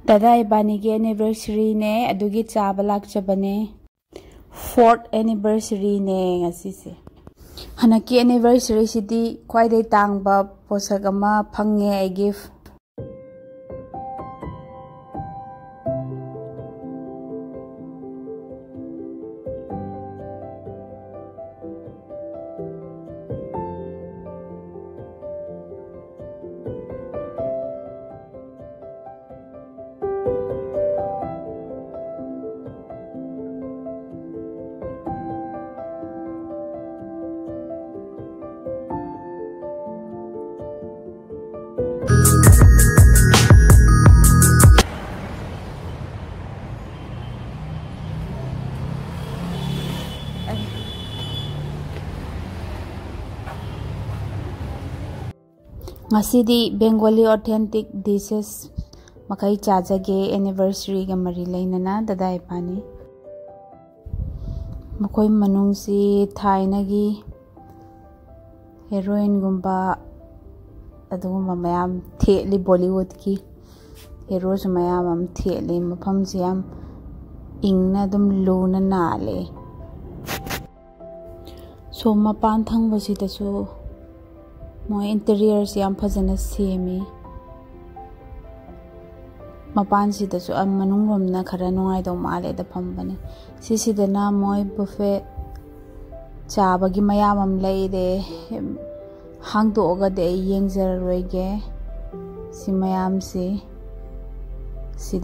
Dada ibani ki anniversary ne adugi chaba lakchabane 4th anniversary ne ngasi se hanaki anniversary sidi kwai dai tangba posak ama phangge ai gift Ngasidi Bengali authentic dishes makai chajage anniversary ga mari lainana dada ipani makoi manungsi thainagi heroine gumba adugumba mayam theli Bollywood ki heroes mayam am theli mafam siam ingna dum luna nale so mapan thang basi tasu moi interior siam phajana semi mapan si tasu manung rom na khara nungai do male da phambani si dana moi buffet chaba gi mayam am leide hang do ga de yengjar roige si mayam si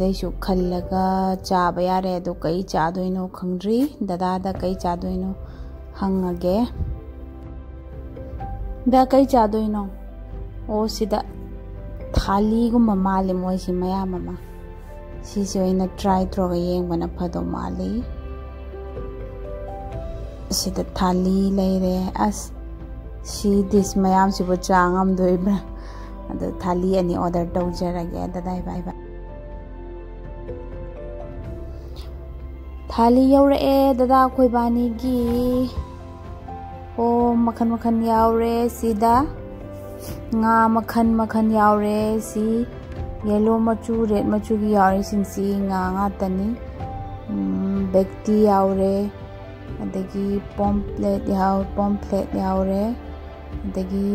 dai su khallaga chaba yare do kai cha doino khangri dada da kai cha doino hangage da kai cha doino o sida thali gumma male moi si mayam mama si joina try troga yeng bana phado male sida thali leire as si this mayam si bo changam doibra ado thali ani order tawjarage dada bye bye thali yaure dada koi bani gi o makhan yaure sida nga makhan yaure si yellow machu red machu gi yaure sinsi nga tani bekti yaure adagi pomfret yaure adagi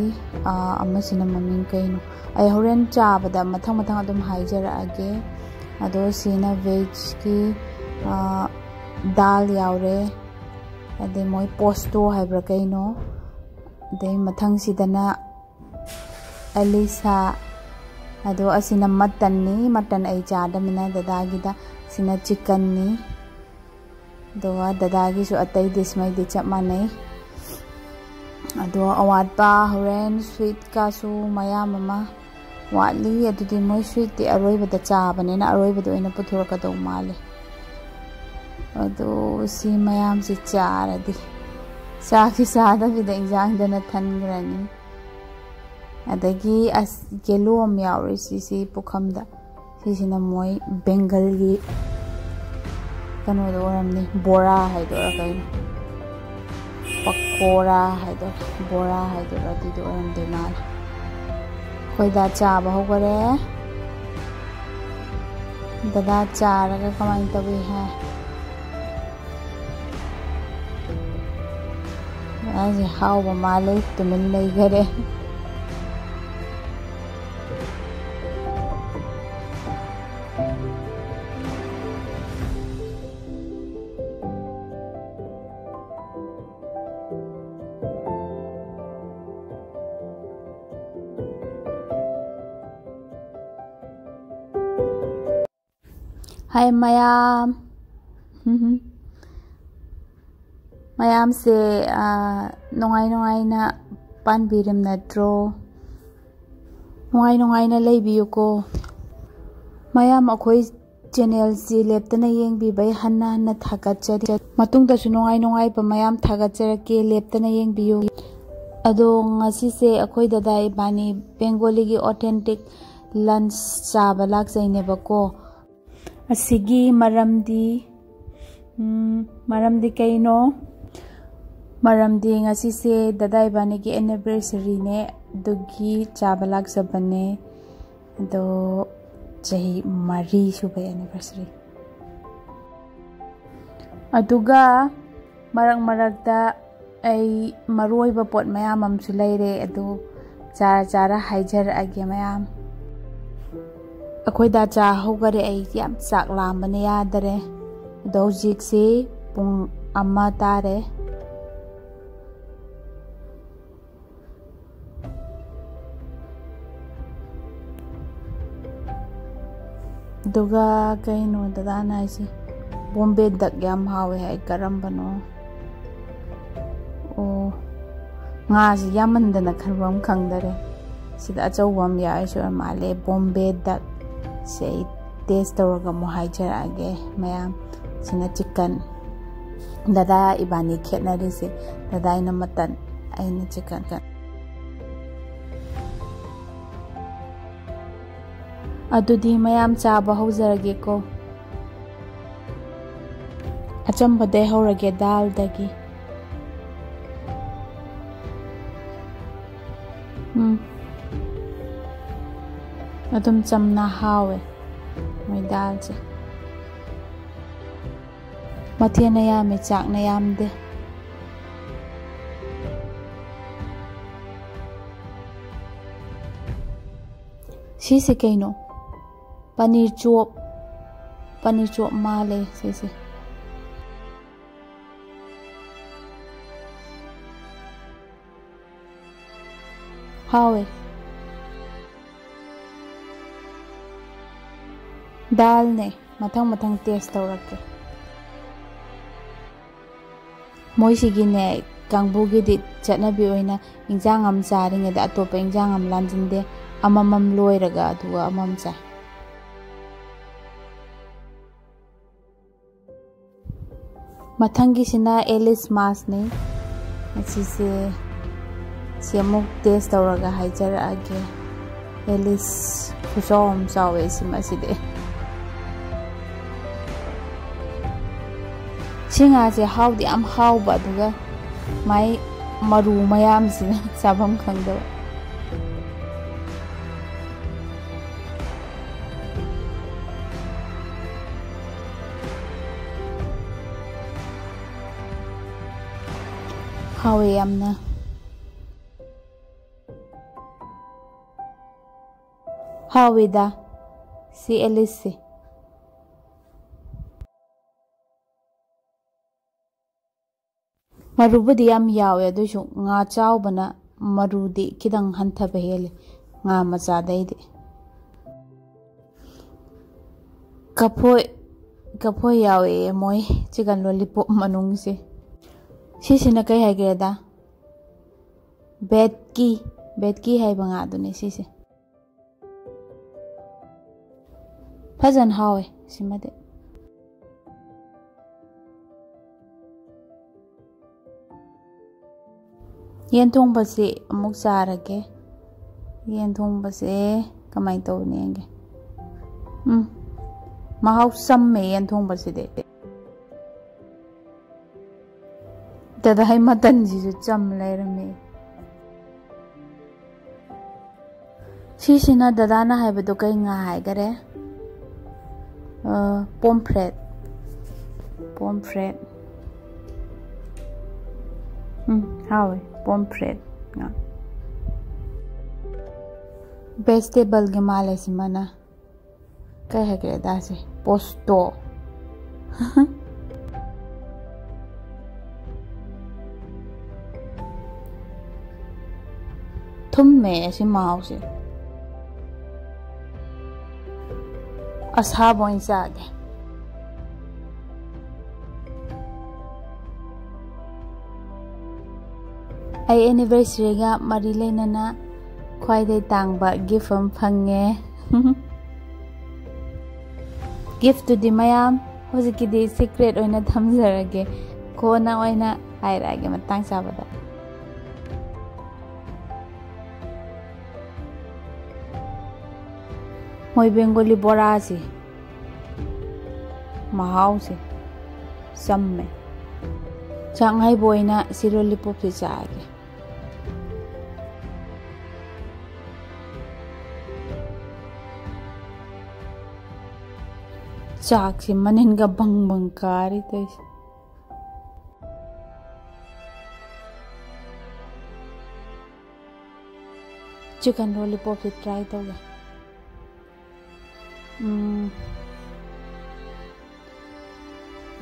amasina mamin kaino ai horen chabada mathang adum haijara age ado sina veg ki dal yaure ade moi posto haibra kaino ade mathang sidana alisa ado asina mutton ai chadamina dada gida sina chicken ni do dada gi su atai dis mai di chap manai ado awat pa horen sweet ka su mayam mama wali adudi moi sweet ti aroi bada chabane na aroi bada ina puthura ka do male ado si mayam si charadi saki sada vida exam dana thangrani adagi as gelo am yauri si pukhamda sina moi bengal gi kano do ramni bora haido kai pakora haido bora haido adi do ram de mal khoida cha ba hogare dada chara ka kamai tabi hai आज how माले तुमिन नहीं करे हाय मयाम mayam se nongai na pan birim na dro nongai na leibiyu ko mayam akhoi channel si leptana yengbi bai hanna thagachari matung da su nongai pa mayam thagachara ke leptana yengbiyu ado ngasi se akhoi dada ibani Bengali gi authentic lunch chaba lak jaine bako asigi maramdi kaino maramdi ngasi se dada ibani gi anniversary ne dugi chaba lak sabane do chahi mari sube anniversary. Aduga marak ay maroi ba pot mayam amsu leire adu chara haijar age mayam. Akhoi da cha hogare ay yam chak lambane yadare ado hojik se pung amma tare. Duga kaino dadana isi Bombay dak yam hawe hai karambano. Oh nga si yamandana karbam khangdare sida achawam ya isu male Bombay dak say taste tawraga mo haijar age mayam sina chicken dada ibani khetnari se dada ina matan aina chicken kan adudi mayam chaba haujarage ko achamba de haurage dal dagi adum chamna hawe moi dal che mathena yame chak na yamde si se kaino paneer chop male se hawe dal ne mathang taste tawrake moi sigi ne kangbu gi dit chanabi oina injang am charing da atopa injang am lanjinde amamam loiraga aduga amam cha mathangi sina Alice mas ne se muk taste tawraga haijar age Alice kusom sawe simaside singa se hawdi am hawba duga mai maru mayam sina sabam khangda hawe amna hawida si Alice marubudi yam yawe adusu nga chawbana marudi kidang hanthabe hele nga macha daide kapoi yawe moi chicken lollipop manung se sisina kai haigeda bedki hai banga adune sise fajan hawe simade yen thongba se amuk charage yen thongba se kamai tawne mahau samme yen thongba se de dada hai matan ji ju cham lairame sisina dada na haibado kai nga haigare pomfret hawe pomfret nga vegetable ge male simana kai hagre da se posto thumme si mause ashabo insage ai anniversary ga mari leinana khwai dai tangba gift am phange gift to di mayam hojiki di secret oina thamjarage kona oina hairage matang sabada moi bengali bora se mahau se samme changhai boina sirolipop se chaage चाक से मनन का बंग बंग कारी तो chicken lollipop से try तो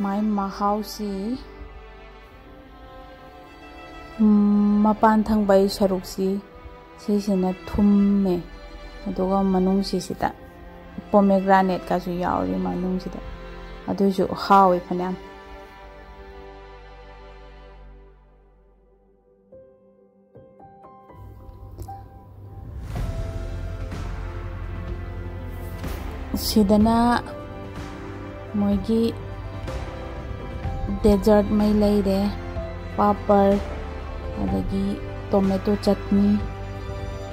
my महाउसी मपान थंगबाई सरुकसी सिसिना थुम्मे अदुगा मनुंगसिसिदा पोमेग्रानेट का यावरी मनुंगसिदा अदुजु हावे फन्याम सिदना मोइगी desert मै लेरे पापड़ अदगी tomato चटनी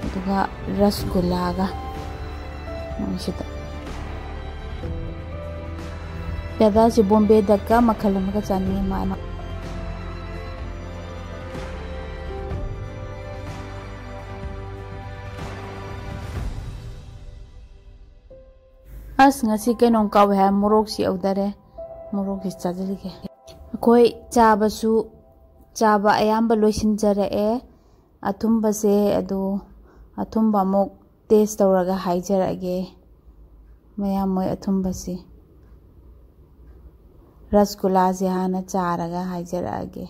अदुगा रसगुल्लागा मोइसिदा पेदा से बॉम्बे दक्का मखल अमगा चानी माना अस ngasi kainom kaw ha morok si audare morok is chajlige khoi chabasu chaba ayamba loisin jare e athumba se adu athumba mok taste tawraga haijarage mayam moi athumba se rasgulla se hana charaga haijarage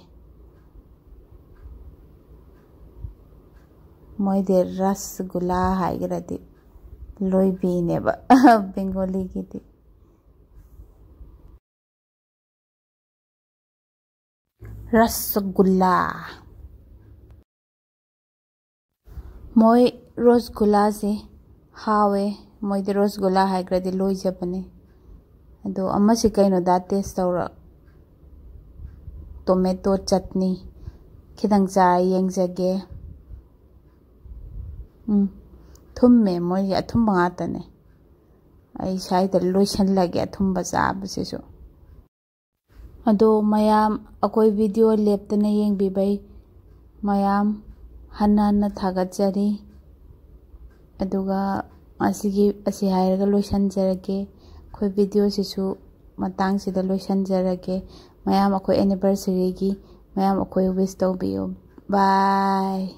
moi de rasgulla haigradi लोई भी नेबा Bengali की थी रसगुल्ला मोय रसगुल्ला से हावे मोय दे रसगुल्ला हाय ग्रदे लोई जपने अदो अम्मा से कइनो दा टेस्ट तौरा टोमेटो चटनी खिदंग चा येंगजगे थुम्मे मोय अथुम्बा गातने आई साइड लोशन लगे अथुम्बा चाबसेसु अदो मयाम अकोई वीडियो लेप्तने येंगबिबै मयाम हन्ना थागतजरी अदुगा असी हायरगा लोशन जरगे कोई वीडियो सिसु मतंग सिदा लोशन जरगे मयाम अकोई एनिवर्सरी की मयाम अकोई विश तौबियो बाय।